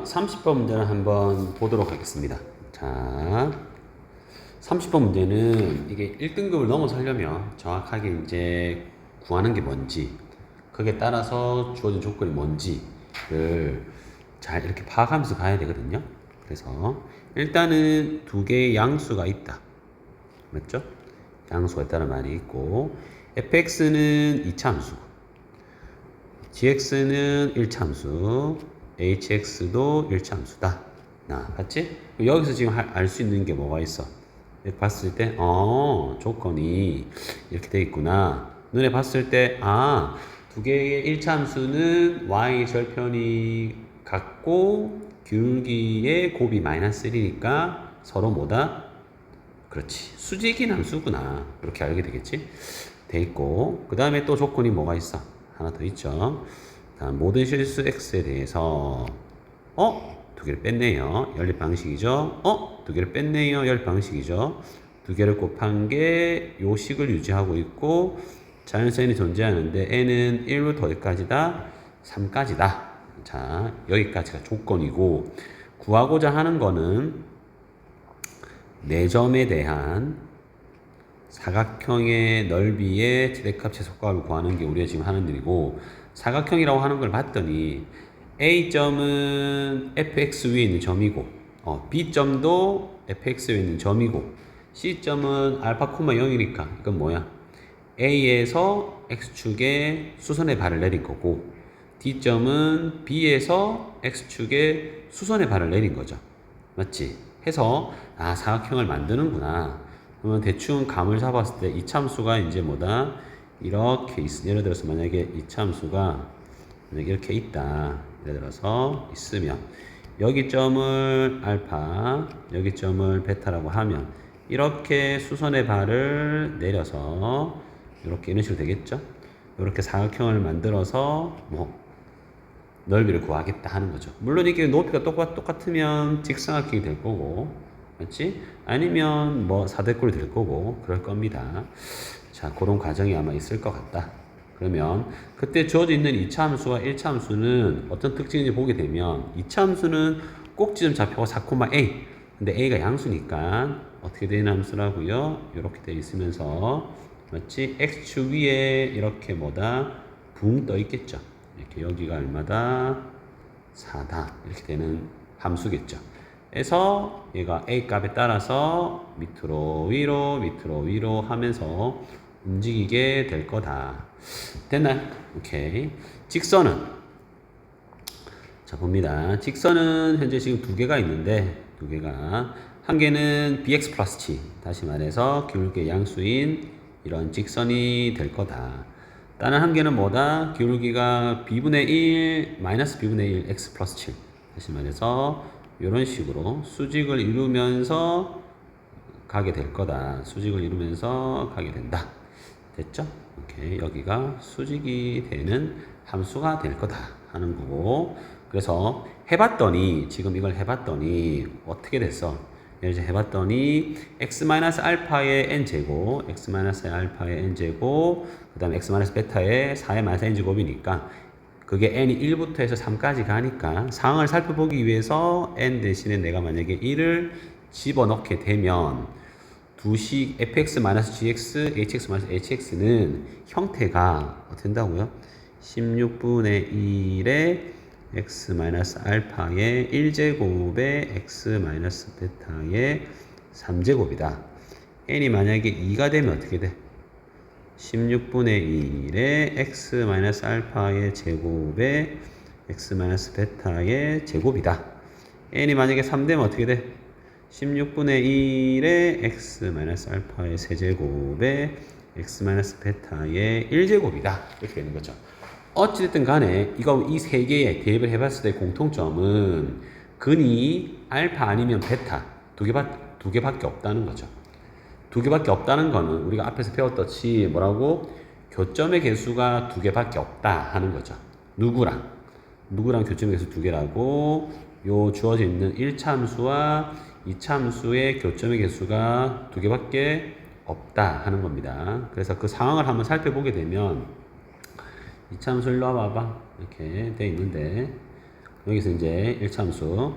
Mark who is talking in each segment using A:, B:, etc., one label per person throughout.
A: 30번 문제는 한번 보도록 하겠습니다. 자, 30번 문제는 이게 1등급을 넘어서 하려면 정확하게 이제 구하는 게 뭔지, 그게 따라서 주어진 조건이 뭔지를 잘 이렇게 파악하면서 가야 되거든요. 그래서 일단은 두 개의 양수가 있다. 맞죠? 양수가 있다는 말이 있고, fx는 2차함수, gx는 1차함수, hx도 1차함수다. 맞지? 여기서 지금 알 수 있는 게 뭐가 있어? 이렇게 봤을 때, 조건이 이렇게 돼 있구나. 눈에 봤을 때, 두 개의 1차함수는 y 절편이 같고, 기울기의 곱이 마이너스 1이니까 서로 뭐다? 그렇지. 수직인 함수구나. 그렇게 알게 되겠지? 돼 있고, 그 다음에 또 조건이 뭐가 있어? 하나 더 있죠. 다음, 모든 실수 x에 대해서, 두 개를 뺐네요. 연립 방식이죠. 두 개를 뺐네요. 연립 방식이죠. 두 개를 곱한 게 요 식을 유지하고 있고, 자연수 n이 존재하는데, n은 1부터 어디까지다? 3까지다. 자, 여기까지가 조건이고, 구하고자 하는 거는, 4점에 대한 사각형의 넓이의 최대값 최소값을 구하는 게 우리가 지금 하는 일이고, 사각형이라고 하는 걸 봤더니 A점은 fx 위에 있는 점이고, B점도 fx 위에 있는 점이고, C점은 알파, 0이니까 이건 뭐야? A에서 x축에 수선의 발을 내린 거고, D점은 B에서 x축에 수선의 발을 내린 거죠. 맞지? 해서 사각형을 만드는구나. 그러면 대충 감을 잡았을 때 이참수가 이제 뭐다? 이렇게 예를 들어서 만약에 이참수가 이렇게 있다. 예를 들어서 있으면 여기 점을 알파, 여기 점을 베타라고 하면 이렇게 수선의 발을 내려서 이렇게 이런 식으로 되겠죠? 이렇게 사각형을 만들어서 넓이를 구하겠다 하는 거죠. 물론 이게 높이가 똑같으면 직사각형이 될 거고, 맞지? 아니면 사대꼴이 될 거고, 그럴 겁니다. 자, 그런 과정이 아마 있을 것 같다. 그러면 그때 주어져 있는 2차 함수와 1차 함수는 어떤 특징인지 보게 되면 2차 함수는 꼭지점 좌표가 4,a. 근데 a가 양수니까 어떻게 되는 함수라고요? 이렇게 되어 있으면서, 맞지? x축 위에 이렇게 붕 떠 있겠죠. 이렇게 여기가 얼마다? 4다. 이렇게 되는 함수겠죠. 그래서 얘가 A 값에 따라서 밑으로 위로 하면서 움직이게 될 거다. 됐나요? 오케이. 직선은, 자 봅니다. 직선은 현재 지금 두 개가 있는데, 한 개는 bx 플러스 g, 다시 말해서 기울기의 양수인 이런 직선이 될 거다. 다른 한 개는 뭐다? 기울기가 b분의 1, 마이너스 b분의 1, x 플러스 7. 다시 말해서 이런 식으로 수직을 이루면서 가게 될 거다. 수직을 이루면서 가게 된다. 됐죠? 오케이. 여기가 수직이 되는 함수가 될 거다 하는 거고, 그래서 지금 이걸 해봤더니 어떻게 됐어? 이제 해봤더니 x-알파의 n제곱, x-알파의 n제곱, 그 다음에 x-베타의 4의 마이너스 n제곱이니까 그게 n이 1부터 해서 3까지 가니까 상황을 살펴보기 위해서 n 대신에 내가 만약에 1을 집어넣게 되면 두식 fx-gx, hx-hx는 형태가 어떻게 된다고요? 16분의 1의 x-알파의 1제곱의 x-베타의 3제곱이다. n이 만약에 2가 되면 어떻게 돼? 16분의 1의 x-알파의 제곱의 x-베타의 제곱이다. n이 만약에 3 되면 어떻게 돼? 16분의 1의 x-알파의 세제곱의 x-베타의 1제곱이다. 이렇게 되는 거죠. 어찌됐든 간에 이 세 개의 대입을 해봤을 때 공통점은 근이 알파 아니면 베타 두 개밖에 없다는 거죠. 두 개밖에 없다는 거는 우리가 앞에서 배웠듯이 뭐라고? 교점의 개수가 두 개밖에 없다 하는 거죠. 누구랑 교점의 개수 두 개라고, 요 주어져 있는 1차 함수와 2차 함수의 교점의 개수가 두 개밖에 없다 하는 겁니다. 그래서 그 상황을 한번 살펴보게 되면 2차 함수 일로 와봐봐. 이렇게 돼 있는데, 여기서 이제 1차 함수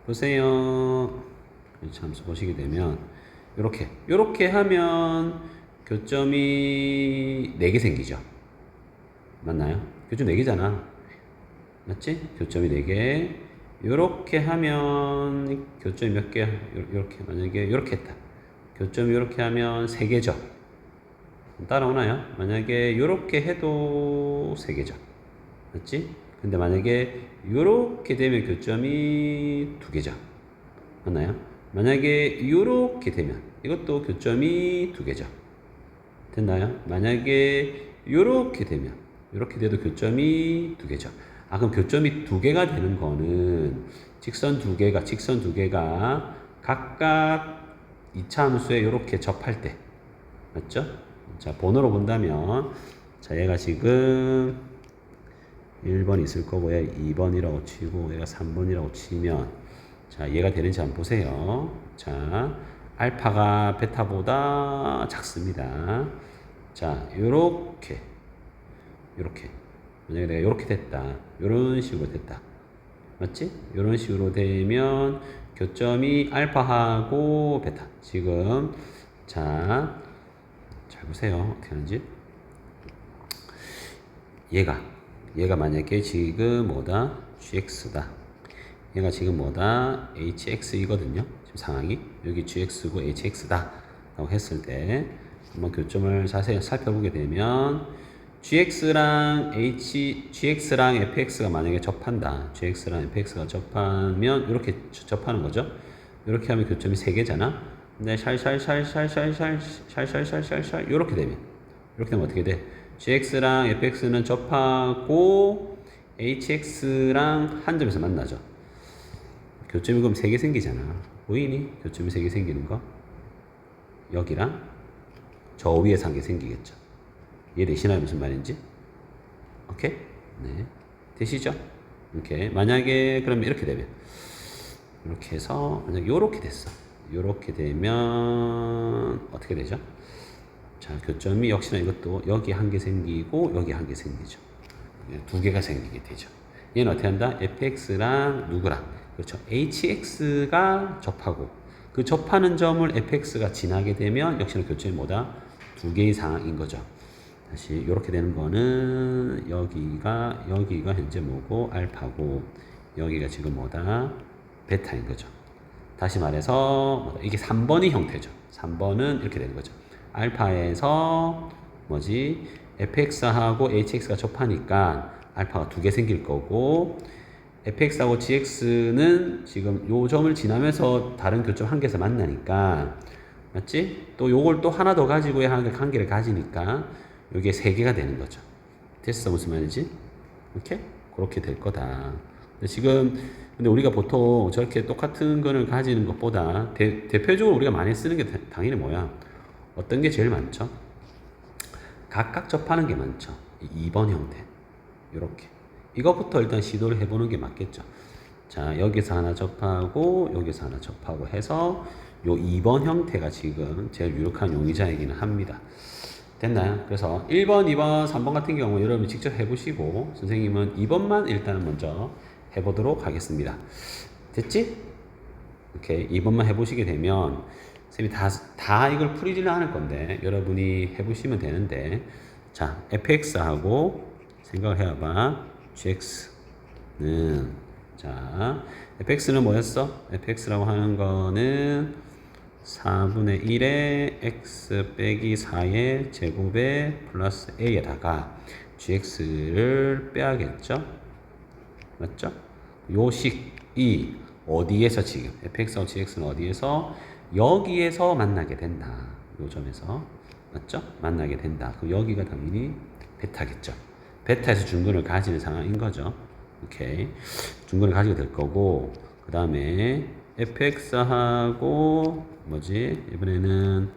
A: 보세요. 1차 함수 보시게 되면 요렇게 하면 교점이 4개 생기죠. 맞나요? 교점 4개잖아. 맞지? 교점이 4개. 요렇게 하면 교점이 몇 개야? 요렇게 만약에 요렇게 했다. 교점이 요렇게 하면 3개죠. 따라오나요? 만약에 요렇게 해도 3개죠. 맞지? 근데 만약에 요렇게 되면 교점이 2개죠. 맞나요? 만약에 요렇게 되면 이것도 교점이 2개죠. 됐나요? 만약에 요렇게 되면 요렇게 돼도 교점이 2개죠. 아, 그럼 교점이 2개가 되는 거는 직선 두 개가 각각 2차 함수에 요렇게 접할 때 맞죠? 자, 번호로 본다면 자, 얘가 지금 1번 있을 거고요. 2번이라고 치고 얘가 3번이라고 치면 자, 얘가 되는지 한번 보세요. 자, 알파가 베타보다 작습니다. 자, 요렇게 만약에 내가 요렇게 됐다. 요런 식으로 됐다. 맞지? 요런 식으로 되면 교점이 알파하고 베타. 지금 자, 잘 보세요. 어떻게 하는지. 얘가 만약에 지금 뭐다? gx다. 얘가 지금 뭐다? hx이거든요. 지금 상황이. 여기 gx고 hx다. 라고 했을 때 한번 교점을 자세히 살펴보게 되면 gx랑 fx가 만약에 접한다. gx랑 fx가 접하면 이렇게 접하는 거죠. 이렇게 하면 교점이 3개잖아. 근데 샬샬샬 이렇게 되면 어떻게 돼? gx랑 fx는 접하고 hx랑 한 점에서 만나죠. 교점이 그럼 3개 생기잖아. 보이니? 교점이 3개 생기는 거? 여기랑 저 위에서 한 개 생기겠죠. 이해되시나요? 무슨 말인지? 오케이? 네. 되시죠? 이렇게. 만약에, 그러면 이렇게 되면. 이렇게 해서, 만약에 요렇게 됐어. 요렇게 되면, 어떻게 되죠? 자, 교점이 역시나 이것도 여기 한 개 생기고, 여기 한 개 생기죠. 2개가 생기게 되죠. 얘는 어떻게 한다? fx랑 누구랑? 그렇죠. hx가 접하고, 그 접하는 점을 fx가 지나게 되면, 역시나 교점이 뭐다? 2개 이상인 거죠. 다시 이렇게 되는 거는 여기가 현재 뭐고 알파고 여기가 지금 뭐다 베타인 거죠. 다시 말해서 이게 3번이 형태죠. 3번은 이렇게 되는 거죠. 알파에서 뭐지 fx하고 hx가 접하니까 알파가 2개 생길 거고 fx하고 gx는 지금 요 점을 지나면서 다른 교점 한 개에서 만나니까 맞지? 또 요걸 또 하나 더 가지고 한 개를 가지니까 이게 3개가 되는 거죠. 됐어? 무슨 말인지? 오케이? 그렇게 될 거다. 근데 우리가 보통 저렇게 똑같은 거를 가지는 것보다 대표적으로 우리가 많이 쓰는 게 당연히 뭐야? 어떤 게 제일 많죠? 각각 접하는 게 많죠. 2번 형태. 요렇게. 이것부터 일단 시도를 해보는 게 맞겠죠. 자, 여기서 하나 접하고, 여기서 하나 접하고 해서 요 2번 형태가 지금 제일 유력한 용의자이기는 합니다. 됐나요? 그래서 1번, 2번, 3번 같은 경우 여러분이 직접 해보시고 선생님은 2번만 일단은 먼저 해보도록 하겠습니다. 됐지? 오케이. 2번만 해보시게 되면 선생님이 다 이걸 풀이지는 않을 건데 여러분이 해보시면 되는데 자, fx하고 생각을 해봐. gx는 자, fx는 뭐였어? fx라고 하는 거는 4분의 1에 x 빼기 4의 제곱에 플러스 a에다가 gx를 빼야겠죠? 맞죠? 요 식이 어디에서 지금 fx하고 gx는 어디에서? 여기에서 만나게 된다. 요 점에서 맞죠? 만나게 된다. 그럼 여기가 당연히 베타겠죠. 베타에서 중근을 가지는 상황인 거죠. 오케이. 중근을 가지게 될 거고 그 다음에 fx하고 뭐지? 이번에는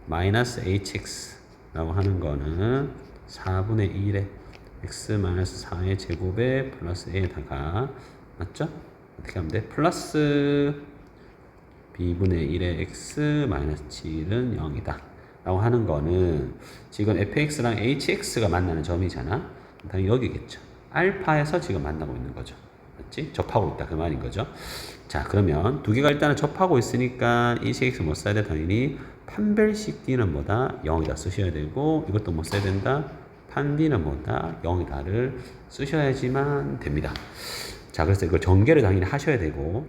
A: 마이너스 hx라고 하는 거는 4분의 1에 x 마이너스 4의 제곱에 플러스 a에다가 맞죠? 어떻게 하면 돼? 플러스 b분의 1의 x 마이너스 7은 0이다 라고 하는 거는 지금 fx랑 hx가 만나는 점이잖아. 당연히 여기겠죠. 알파에서 지금 만나고 있는 거죠. 맞지? 접하고 있다 그 말인 거죠. 자, 그러면 두 개가 일단은 접하고 있으니까 이 CX 뭐 써야 돼? 당연히 판별식 D는 뭐다? 0이다 쓰셔야 되고, 이것도 뭐 써야 된다? 판 D는 뭐다? 0이다를 쓰셔야지만 됩니다. 자, 그래서 이걸 전개를 당연히 하셔야 되고,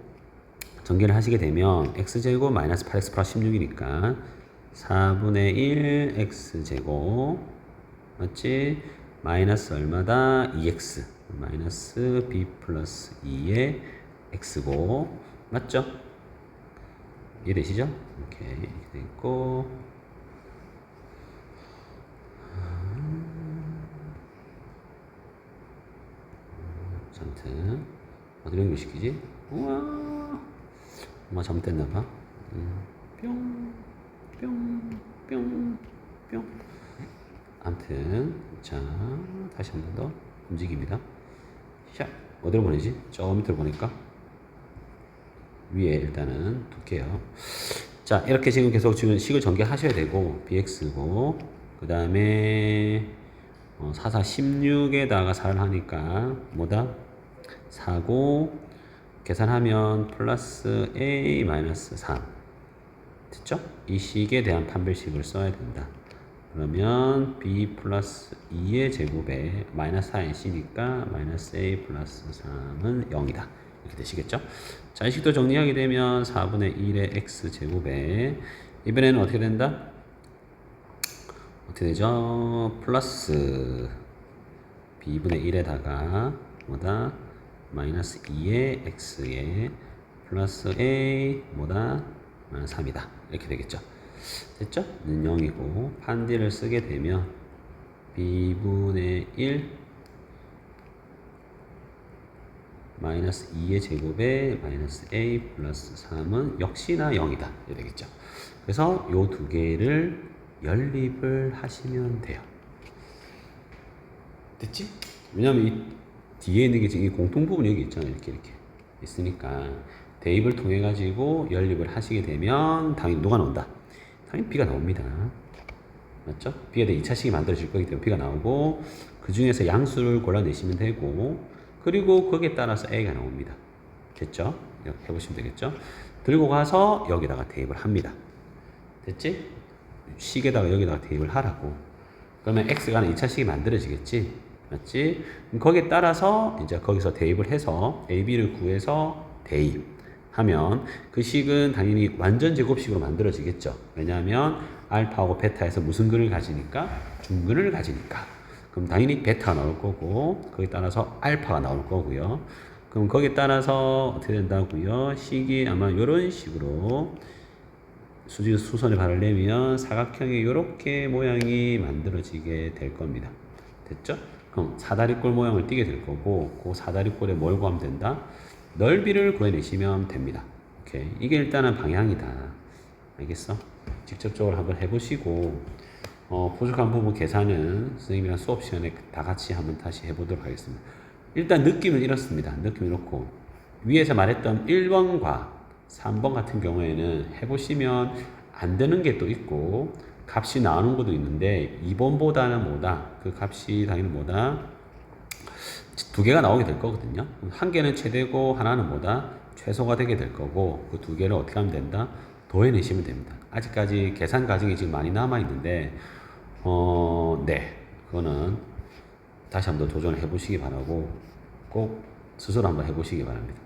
A: 전개를 하시게 되면 x제곱 마이너스 8x 플러스 16이니까 4분의 1 x제곱 맞지? 마이너스 얼마다? 2x 마이너스 b 플러스 2의 x고 맞죠? 이해되시죠? 오케이 이렇게 되있고 아무튼 어디로 연결시키지? 우와 엄마 잘못됐나봐. 뿅, 뿅, 뿅, 뿅. 아무튼 자 다시 한 번 더 움직입니다. 샷 어디로 보내지? 저 밑으로 보낼까? 위에 일단은 두께요. 자 이렇게 지금 계속 지금 식을 전개하셔야 되고 bx고 그 다음에 4, 4, 16에다가 4를 하니까 뭐다? 4고 계산하면 플러스 a 마이너스 3 됐죠? 이 식에 대한 판별식을 써야 된다. 그러면 b 플러스 2의 제곱에 마이너스 4nc니까 마이너스 a 플러스 3은 0이다. 이렇게 되시겠죠? 자, 이 식도 정리하게 되면 4분의 1의 x 제곱에 이번에는 어떻게 된다? 어떻게 되죠? 플러스 b분의 1에다가 뭐다? 마이너스 2의 x에 플러스 a 뭐다? 마이너스 3이다. 이렇게 되겠죠. 됐죠? 는 0이고 판디를 쓰게 되면 b분의 1 마이너스 2의 제곱에 마이너스 a 플러스 3은 역시나 0이다. 이렇게 되겠죠. 그래서 요 두 개를 연립을 하시면 돼요. 됐지? 왜냐면 이 뒤에 있는 게 지금 이 공통 부분이 여기 있잖아요. 이렇게 있으니까 대입을 통해 가지고 연립을 하시게 되면 당연히 누가 나온다? 당연히 B가 나옵니다. 맞죠? B에 대해 2차식이 만들어질 거기 때문에 B가 나오고 그 중에서 양수를 골라내시면 되고 그리고 거기에 따라서 A가 나옵니다. 됐죠? 이렇게 해보시면 되겠죠? 들고 가서 여기다가 대입을 합니다. 됐지? 식에다가 여기다가 대입을 하라고. 그러면 X가 2차식이 만들어지겠지? 맞지? 거기에 따라서 이제 거기서 대입을 해서 AB를 구해서 대입하면 그 식은 당연히 완전 제곱식으로 만들어지겠죠. 왜냐하면 알파하고 베타에서 무슨 근을 가지니까? 중근을 가지니까. 그럼 당연히 베타가 나올 거고 거기에 따라서 알파가 나올 거고요. 그럼 거기에 따라서 어떻게 된다고요? 식이 아마 이런 식으로 수선을 발을 내면 사각형이 이렇게 모양이 만들어지게 될 겁니다. 됐죠? 그럼 사다리꼴 모양을 띠게 될 거고 그 사다리꼴에 뭘 구하면 된다? 넓이를 구해내시면 됩니다. 오케이. 이게 일단은 방향이다. 알겠어? 직접적으로 한번 해보시고 부족한 부분 계산은 선생님이랑 수업 시간에 다 같이 한번 다시 해보도록 하겠습니다. 일단 느낌은 이렇습니다. 느낌이 이렇고 위에서 말했던 1번과 3번 같은 경우에는 해보시면 안 되는 게 또 있고 값이 나오는 것도 있는데 2번보다는 뭐다? 그 값이 당연히 뭐다? 두 개가 나오게 될 거거든요. 한 개는 최대고 하나는 뭐다? 최소가 되게 될 거고 그 두 개를 어떻게 하면 된다? 더해내시면 됩니다. 아직까지 계산 과정이 지금 많이 남아있는데 네. 그거는 다시 한번 도전을 해보시기 바라고 꼭 스스로 한번 해보시기 바랍니다.